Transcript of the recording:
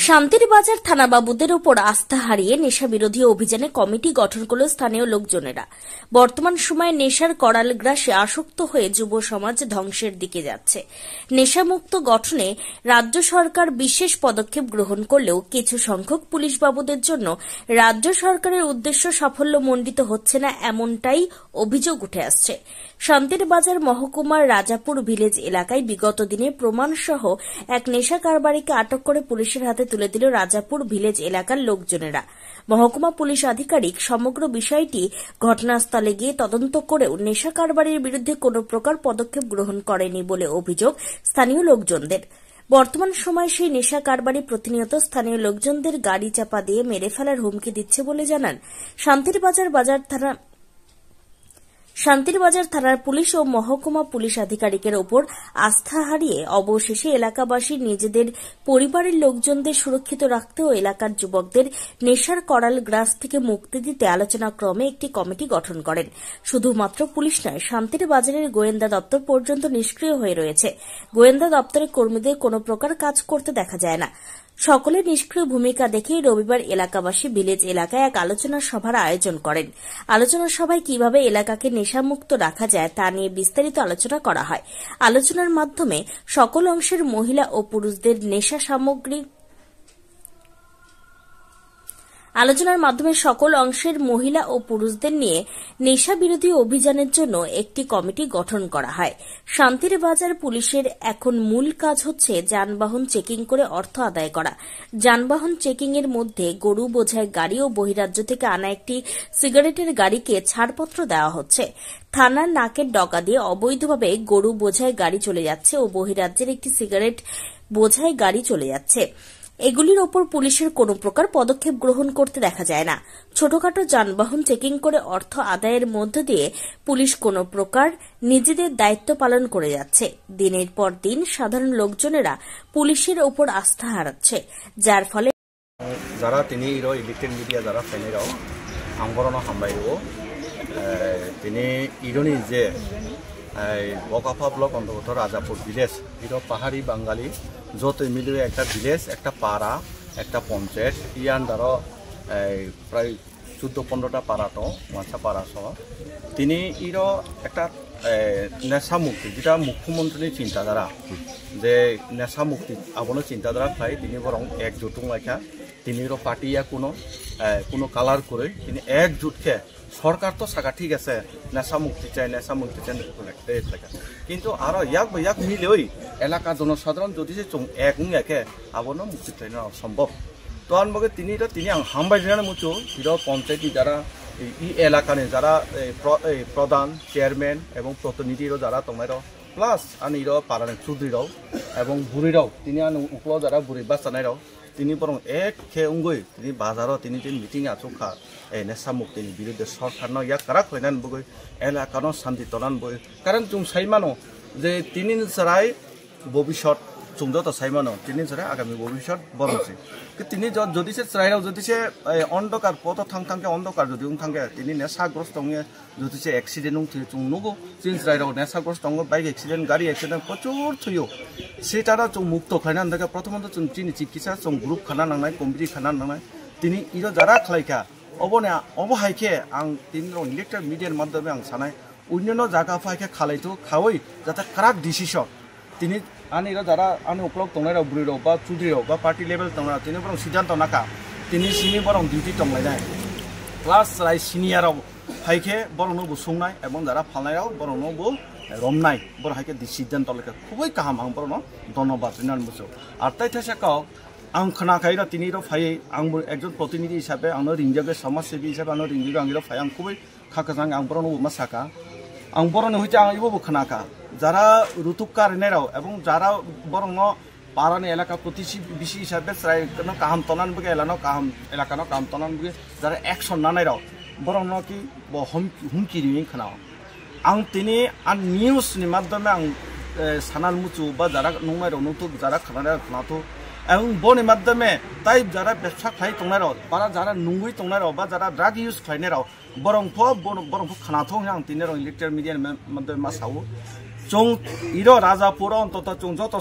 শান্তির বাজার থানাবাবুদের উপর আস্থা হারিয়ে নেশা বিরোধী অভিযানে কমিটি গঠন করল স্থানীয় লোকজনেরা। বর্তমান সময়ে নেশার করাল গ্রাসে আসক্ত হয়ে যুব সমাজ ধ্বংসের দিকে যাচ্ছে। নেশামুক্ত গঠনে রাজ্য সরকার বিশেষ পদক্ষেপ গ্রহণ করলেও কিছু সংখ্যক পুলিশ বাবুদের জন্য রাজ্য সরকারের উদ্দেশ্য সাফল্যমণ্ডিত হচ্ছে না, এমনটাই অভিযোগ উঠে আসছে। শান্তির বাজার মহকুমার রাজাপুর ভিলেজ এলাকায় বিগত দিনে প্রমাণসহ এক নেশা কারবারিকে আটক করে পুলিশের হাতে তুলে দিল রাজাপুর ভিলেজ এলাকার লোকজনেরা। মহকুমা পুলিশ আধিকারিক সমগ্র বিষয়টি ঘটনাস্থলে গিয়ে তদন্ত করেও নেশা কারবারির বিরুদ্ধে কোনো প্রকার পদক্ষেপ গ্রহণ করেনি বলে অভিযোগ স্থানীয় লোকজনদের। বর্তমান সময়ে সেই নেশা কারবারি প্রতিনিয়ত স্থানীয় লোকজনদের গাড়ি চাপা দিয়ে মেরে ফেলার হুমকি দিচ্ছে বলে জানান শান্তির বাজার থানার পুলিশ ও মহকুমা পুলিশ আধিকারিকের ওপর আস্থা হারিয়ে অবশেষে এলাকাবাসী নিজেদের পরিবারের লোকজনদের সুরক্ষিত রাখতে ও এলাকার যুবকদের নেশার করাল গ্রাস থেকে মুক্তি দিতে আলোচনাক্রমে একটি কমিটি গঠন করেন। শুধুমাত্র পুলিশ নয়, শান্তির বাজারের গোয়েন্দা দপ্তর পর্যন্ত নিষ্ক্রিয় হয়ে রয়েছে। গোয়েন্দা দপ্তরের কর্মীদের কোনো প্রকার কাজ করতে দেখা যায় না। সকলের নিষ্ক্রিয় ভূমিকা দেখে রবিবার এলাকাবাসী ভিলেজ এলাকায় এক আলোচনা সভার আয়োজন করেন। আলোচনা সভায় কিভাবে এলাকাকে নেশামুক্ত রাখা যায় তা নিয়ে বিস্তারিত আলোচনা করা হয়। আলোচনার মাধ্যমে সকল অংশের মহিলা ও পুরুষদের নিয়ে নেশা বিরোধী অভিযানের জন্য একটি কমিটি গঠন করা হয়। শান্তির বাজার পুলিশের এখন মূল কাজ হচ্ছে যানবাহন চেকিং করে অর্থ আদায় করা। যানবাহন চেকিং এর মধ্যে গরু বোঝাই গাড়ি ও বহিরাজ্য থেকে আনা একটি সিগারেটের গাড়িকে ছাড়পত্র দেওয়া হচ্ছে। থানার নাকের ডগা দিয়ে অবৈধভাবে গরু বোঝাই গাড়ি চলে যাচ্ছে ও বহিরাজ্যের একটি সিগারেট বোঝাই গাড়ি চলে যাচ্ছে। এগুলির ওপর পুলিশের কোনো প্রকার পদক্ষেপ গ্রহণ করতে দেখা যায় না। ছোটখাটো যানবাহন চেকিং করে অর্থ আদায়ের মধ্য দিয়ে পুলিশ কোনো প্রকার নিজেদের দায়িত্ব পালন করে যাচ্ছে। দিনের পর দিন সাধারণ লোকজনেরা পুলিশের ওপর আস্থা হারাচ্ছে, যার ফলে যারা তিনি ইলেকট্রিক মিডিয়া যারা ফেনেরাও আন্দোলন হামবাইব তিনি ইরনি যে বকাফা ব্লক অন্তর্গত রাজাপুর ভিলেজ পাহাড়ি বাঙালি যত মিলিয়ে একটা ভিলেজ, একটা পাড়া, একটা পঞ্চায়েত ইয়ান দ্বারা প্রায় 14-15টা পাড়া তো মাছা পাড়া সহ তিনি একটা নেশা মুক্তি যেটা মুখ্যমন্ত্রীর চিন্তাধারা যে নেশা মুক্তি আপনার চিন্তাধারা পাই তিনি বরং একজোট লেখা তিনি পার্টিয়া কোনো কালার করে তিনি একজোটকে সরকার তো থাকা ঠিক আছে নেশা মুক্তি চাই কিন্তু আরো ইয়াক মিলেই এলাকা জনসাধারণ যদি একে আবনো মুক্তি চাই না সম্ভব তো আনবগে তিনি হামবাই মুচো পঞ্চায়েত যারা এই এলাকানে যারা প্রধান চেয়ারম্যান এবং প্রতিনিধিরও যারা তোমার প্লাস আনি পাড়ানে চৌধুরীরাও এবং বুড়িরাও তিনি উপল যারা বুড়ি বাচ্চানাইরাও তিনি বরং এক খেয়ে উঙ্গই তিনি বাজারও তিনি যে মিটিং আচুখা নেশা মুক্তির বিরুদ্ধে সরকার ইয়াক কারা হইনান বই এলাকানো শান্তি তনান বই কারণ তুমি সাইমানো যে তিনি ছাড়াই ভবিষ্যৎ তুমি যত সাইমানো তিনি ছাড়া আগামী ভবিষ্যৎ বরংছে তিনি যদি সে চাইরাও যদি সে অন্ধকার পথ থাঙ্কে অন্ধকার যদি থাঙ্কে তিনি নেশাগ্রস্ত যদি সে অ্যাক্সিডেন্ট নুগো তিনি চাইরাও নেশাগ্রস্ত বাইক অ্যাক্সিডেন্ট গাড়ি অ্যাক্সিডেন্ট প্রচুর থইও সেটারা মুক্ত খাইনা থাকে প্রথমত তিনি চিকিৎসা গ্রুপ খানা নাंनाय কমিটি খানা নাंनाय তিনি যারা খালাইখা অবহাইকে আं তিনি ইলেকট্রিক মিডিয়ার মাধ্যমে আं সানাय অন্যান্য জায়গা ফাইকে খালাইতো খাওয়াই যাতে কারাক ডিসিশন তিনি আনি যারা আনি উপলক তংनायराव বুড়িরাव বা চৌধুরীরাव বা পার্টি লেভেল তংना তিনি বরং সিদ্ধান্ত নাকা তিনি সিনি বরং ডিউটি তংलायनाय প্লাস রাই সিনিয়রাव ফাইকে বরংनो संनाय এবং যারা ফালनायराव বরংनो রমনাই বড় হাইকে সিদ্ধান্ত লেখা খুবই কাহাম আं বরং ধন্যবাদ জানান বুঝো আর তাই থাকাও आं खोनाखायो তিনি ফাই आंबो একজন প্রতিনিধি হিসাবে आंनो रिंजागे समाजसेबी हिसाबै आंनो रिंजागे आंनो फाय आं খুবই খাকাজাং आं বরংनो মাসাকা आं बरंनो হইতে आं ইবো खोनाका যারা ঋতুকার নেরাও এবং যারা বরংনো পাড়ানি এলাকা প্রতিবেশী হিসাবে প্রায় কোনো কাহাম তনান বগে এলাকানো কাহাম তনান বগে যারা অ্যাকশন নানাইরাও বরংনো কি হুমকি রিং खोनाও आं তিনি নিউজनि মাধ্যমে आं সানাল মুচু বা যারা নংনাইরাও নতু যারা খানাতো এবং বনি মাধ্যমে তাই যারা ব্যবসা খাই তংনাইরাও বা যারা নুঙ্গুই তংনাইরাও বা যারা ড্রাগ ইউজ খাইনাইরাও বরং খানাতো आं তিনি ইলেকট্রিক মিডিয়ার মাধ্যমে মাসাও চং রাজাপুর অন্তত চং যত